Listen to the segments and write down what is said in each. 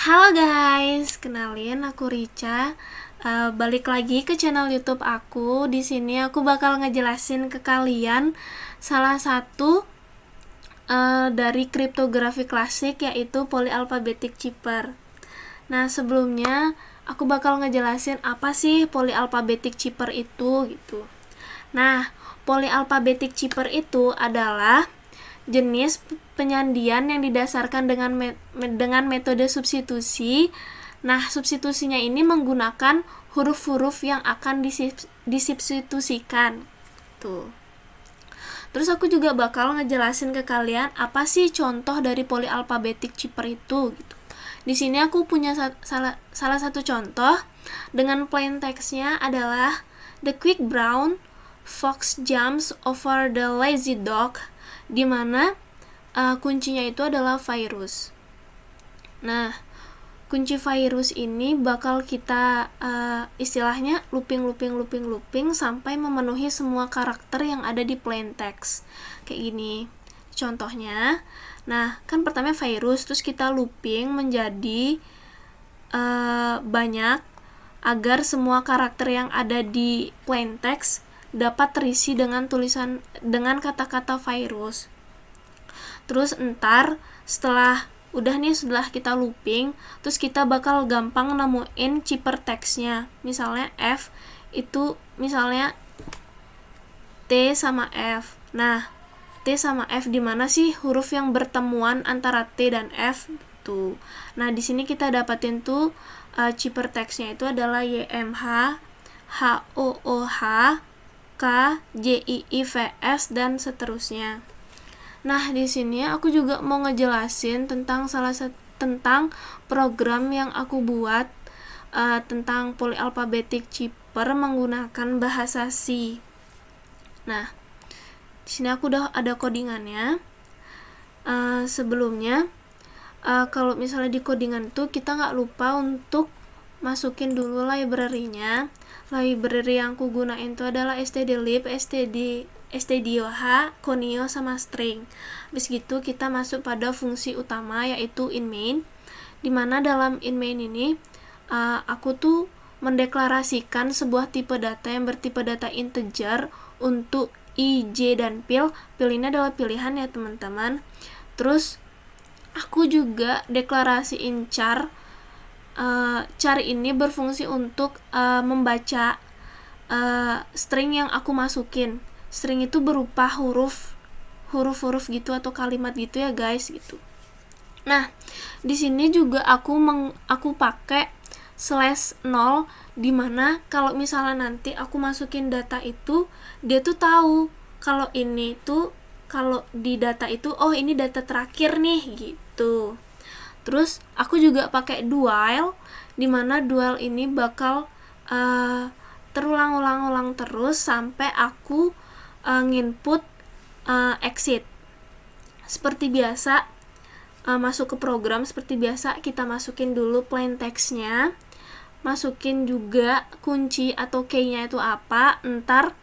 Halo guys, kenalin aku Rica. Balik lagi ke channel YouTube aku. Di sini aku bakal ngejelasin ke kalian salah satu dari kriptografi klasik, yaitu polyalphabetic cipher. Nah, sebelumnya aku bakal ngejelasin apa sih polyalphabetic cipher itu gitu. Nah, polyalphabetic cipher itu adalah jenis penyandian yang didasarkan dengan metode substitusi. Nah, substitusinya ini menggunakan huruf-huruf yang akan disubstitusikan. Tuh. Terus aku juga bakal ngejelasin ke kalian apa sih contoh dari polyalphabetic cipher itu gitu. Di sini aku punya salah satu contoh dengan plain text-nya adalah the quick brown fox jumps over the lazy dog, di mana kuncinya itu adalah virus. Nah, kunci virus ini bakal kita istilahnya looping sampai memenuhi semua karakter yang ada di plain text. Kayak gini contohnya. Nah, kan pertama virus, terus kita looping menjadi banyak agar semua karakter yang ada di plain text dapat terisi dengan kata-kata virus. Terus setelah kita looping, terus kita bakal gampang nemuin cipher text-nya. Misalnya F itu misalnya T sama F. Nah, T sama F di mana sih huruf yang bertemuan antara T dan F tuh. Nah, di sini kita dapatin tuh cipher text-nya itu adalah YMH, HOOH, K, JIIVS dan seterusnya. Nah, di sini aku juga mau ngejelasin tentang tentang program yang aku buat tentang polyalphabetic cipher menggunakan bahasa C. Nah, di sini aku udah ada codingannya. Sebelumnya, kalau misalnya di codingan tuh kita nggak lupa untuk masukin dulu library-nya. Library yang aku gunain itu adalah stdlib, stdoh, conio, sama string. Habis gitu kita masuk pada fungsi utama, yaitu inMain, dimana dalam inMain ini aku tuh mendeklarasikan sebuah tipe data yang bertipe data integer untuk I, J, dan pil. Pil ini adalah pilihan ya teman-teman. Terus aku juga deklarasiin char. Char ini berfungsi untuk membaca string yang aku masukin. String itu berupa huruf gitu atau kalimat gitu ya guys gitu. Nah, di sini juga aku pakai /0, dimana kalau misalnya nanti aku masukin data itu, dia tuh tahu kalau ini tuh, kalau di data itu, oh ini data terakhir nih gitu. Terus aku juga pakai do while, dimana do while ini bakal terulang-ulang terus sampai aku nginput exit. Seperti biasa, masuk ke program seperti biasa, kita masukin dulu plain text-nya, masukin juga kunci atau key-nya itu apa. Ntar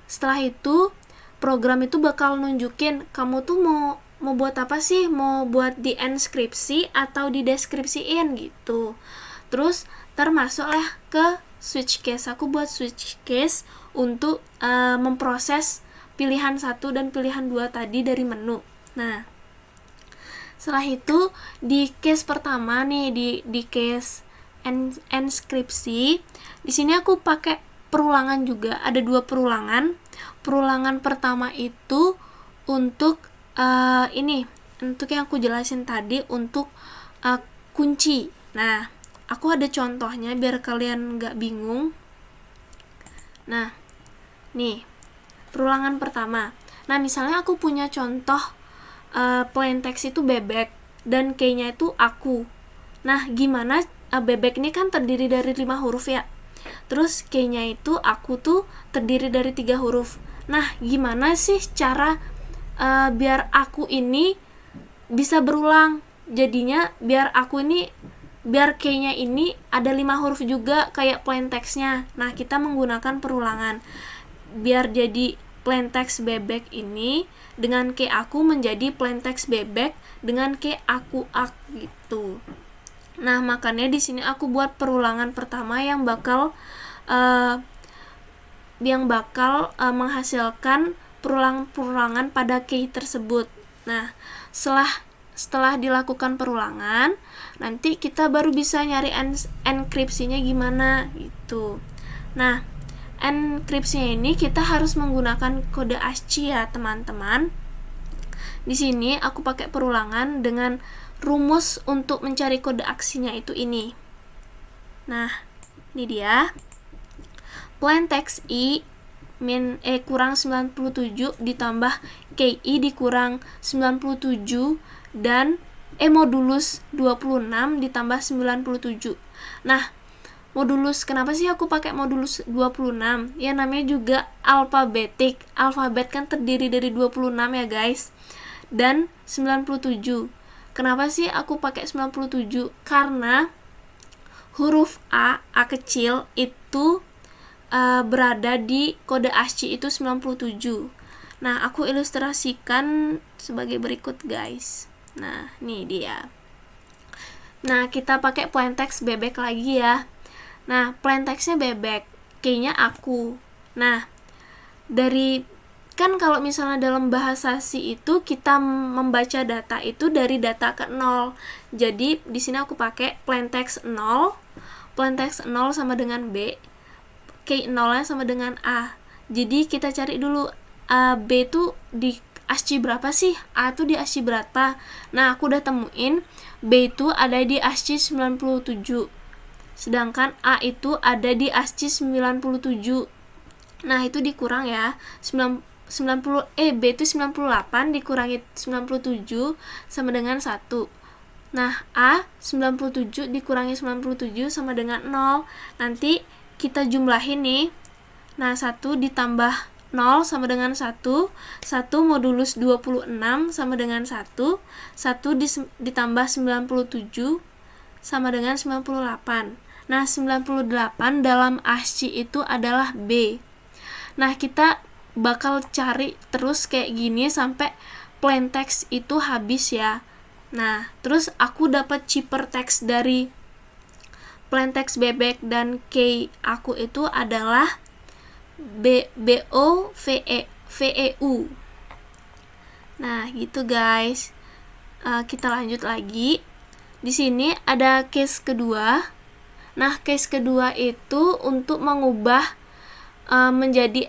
setelah itu program itu bakal nunjukin kamu tuh mau buat apa sih, mau buat di enskripsi atau di deskripsiin gitu. Terus termasuklah ke switch case. Aku buat switch case untuk memproses pilihan 1 dan pilihan 2 tadi dari menu. Nah, setelah itu di case pertama nih, di case enskripsi, di sini aku pakai perulangan juga. Ada 2 perulangan. Perulangan pertama itu untuk untuk yang aku jelasin tadi, untuk kunci. Nah, aku ada contohnya biar kalian gak bingung. Nah, nih perulangan pertama. Nah, misalnya aku punya contoh plain text itu bebek dan key-nya itu aku. Nah, gimana bebek ini kan terdiri dari 5 huruf ya. Terus key-nya itu aku tuh terdiri dari 3 huruf. Nah, gimana sih cara biar aku ini bisa berulang? Jadinya biar key-nya ini ada 5 huruf juga kayak plain text-nya. Nah, kita menggunakan perulangan biar jadi plain text bebek ini dengan key aku menjadi plain text bebek dengan key aku gitu. Nah, makanya di sini aku buat perulangan pertama yang bakal menghasilkan perulangan pada key tersebut. Nah, setelah dilakukan perulangan, nanti kita baru bisa nyari enkripsinya gimana gitu. Nah, enkripsinya ini kita harus menggunakan kode ASCII ya, teman-teman. Di sini aku pakai perulangan dengan rumus untuk mencari kode ASCII-nya itu ini. Nah, ini dia. Plain text I kurang 97 ditambah KI dikurang 97 dan modulus 26 ditambah 97. Nah, modulus, kenapa sih aku pakai modulus 26? Ya namanya juga alfabetik. Alfabet kan terdiri dari 26 ya guys. Dan 97. Kenapa sih aku pakai 97? Karena huruf A kecil itu berada di kode ASCII itu 97. Nah, aku ilustrasikan sebagai berikut guys. Nah, ini dia. Nah, kita pakai plain text bebek lagi ya. Nah, plain textnya bebek, key-nya aku. Nah, kan kalau misalnya dalam bahasa C itu kita membaca data itu dari data ke 0. Jadi di sini aku pakai plain text 0. Plain text 0 sama dengan B. Key 0-nya sama dengan A. Jadi kita cari dulu B itu di ASCII berapa sih? A itu di ASCII berapa? Nah, aku udah temuin B itu ada di ASCII 97. Sedangkan A itu ada di ASCII 97. Nah, itu dikurang ya. B itu 98 dikurangi 97 sama dengan 1. Nah, A 97 dikurangi 97 sama dengan 0. Nanti kita jumlahin nih. Nah, 1 ditambah 0 sama dengan 1. 1 modulus 26 sama dengan 1. 1 ditambah 97 sama dengan 98. Nah, 98 dalam ASCII itu adalah B. Nah, kita bakal cari terus kayak gini sampai plain text itu habis ya. Nah, terus aku dapat cheaper text dari plain text bebek dan key aku itu adalah BOVEU. Nah, gitu guys. Kita lanjut lagi. Di sini ada case kedua. Nah, case kedua itu untuk mengubah menjadi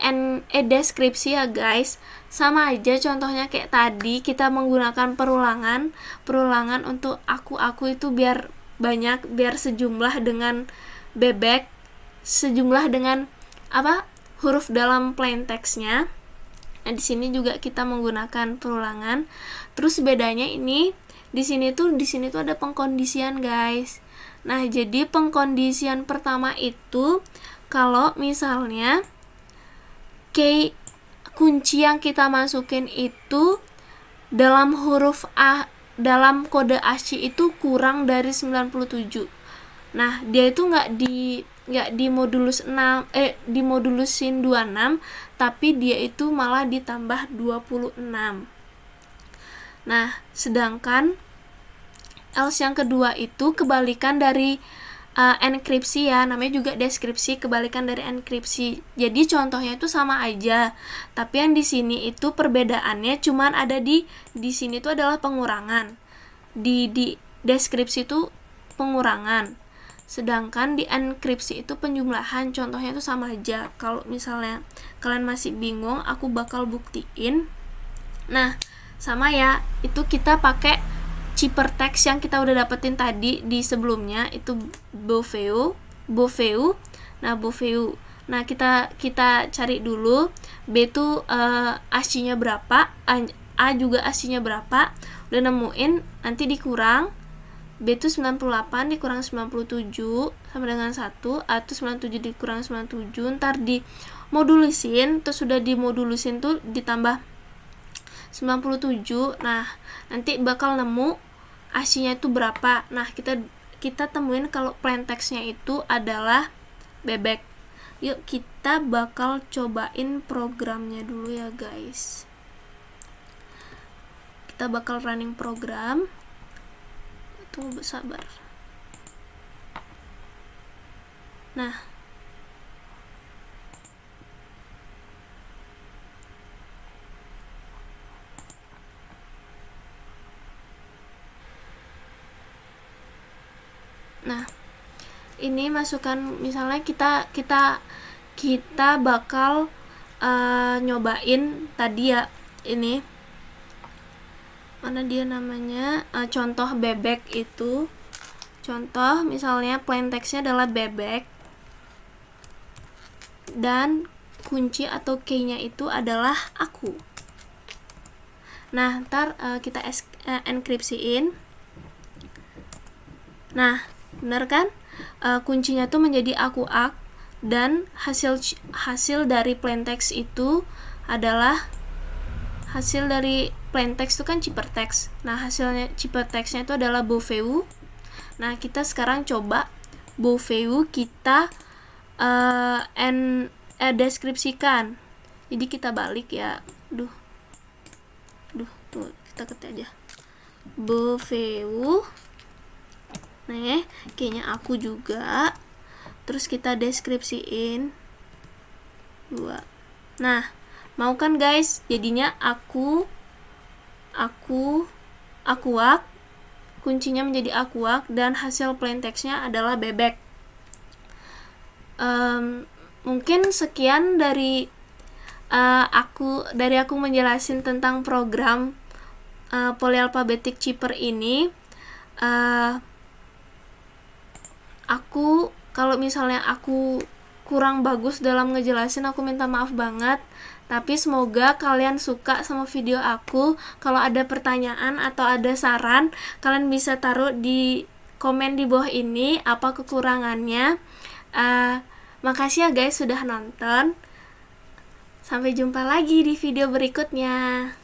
deskripsi ya guys. Sama aja contohnya kayak tadi, kita menggunakan perulangan untuk aku itu biar banyak, biar sejumlah dengan bebek, sejumlah dengan huruf dalam plain text-nya. Nah, di sini juga kita menggunakan perulangan. Terus bedanya ini di sini tuh ada pengkondisian guys. Nah, jadi pengkondisian pertama itu kalau misalnya key kunci yang kita masukin itu dalam huruf A, dalam kode ASCII itu kurang dari 97. Nah, dia itu nggak di modulus 6, dimodulusin 26, tapi dia itu malah ditambah 26. Nah, sedangkan else yang kedua itu kebalikan dari enkripsi ya, namanya juga deskripsi, kebalikan dari enkripsi. Jadi contohnya itu sama aja, tapi yang di sini itu perbedaannya cuman ada di sini itu adalah pengurangan. Di deskripsi itu pengurangan. Sedangkan di enkripsi itu penjumlahan, contohnya itu sama aja. Kalau misalnya kalian masih bingung, aku bakal buktiin. Nah, sama ya, itu kita pakai cheaper text yang kita udah dapetin tadi di sebelumnya, itu BOVEU. Nah, BOVEU. Nah, kita cari dulu B itu ASCII-nya berapa, A juga ASCII-nya berapa. Udah nemuin, nanti dikurang B itu 98 dikurang 97 sama dengan 1. A itu 97 dikurang 97, ntar dimodulusin, terus sudah dimodulusin tuh ditambah 97. Nah, nanti bakal nemu ASCII-nya itu berapa. Nah, kita temuin kalau plain text-nya itu adalah bebek. Yuk kita bakal cobain programnya dulu ya guys. Kita bakal running program. Tunggu sabar. Nah, ini masukkan, misalnya kita bakal nyobain tadi ya, ini mana dia namanya, contoh bebek itu. Contoh misalnya plain text-nya adalah bebek dan kunci atau key-nya itu adalah aku. Nah, ntar kita enkripsiin. Nah, bener kan? Kuncinya tuh menjadi akuak, dan hasil dari plain text itu adalah, hasil dari plain text itu kan ciphertext. Nah, hasilnya ciphertext-nya itu adalah Boveu. Nah, kita sekarang coba Boveu kita deskripsikan. Jadi kita balik ya. Tuh, kita ketik aja Boveu. Nah, kayaknya aku juga. Terus kita deskripsiin 2. Nah, mau kan guys? Jadinya akuak, kuncinya menjadi akuak, dan hasil plain text-nya adalah bebek. Mungkin sekian dari aku menjelasin tentang program polyalphabetic chipper ini. Kalau misalnya aku kurang bagus dalam ngejelasin, aku minta maaf banget. Tapi semoga kalian suka sama video aku. Kalau ada pertanyaan atau ada saran, kalian bisa taruh di komen di bawah ini apa kekurangannya. Makasih ya guys sudah nonton. Sampai jumpa lagi di video berikutnya.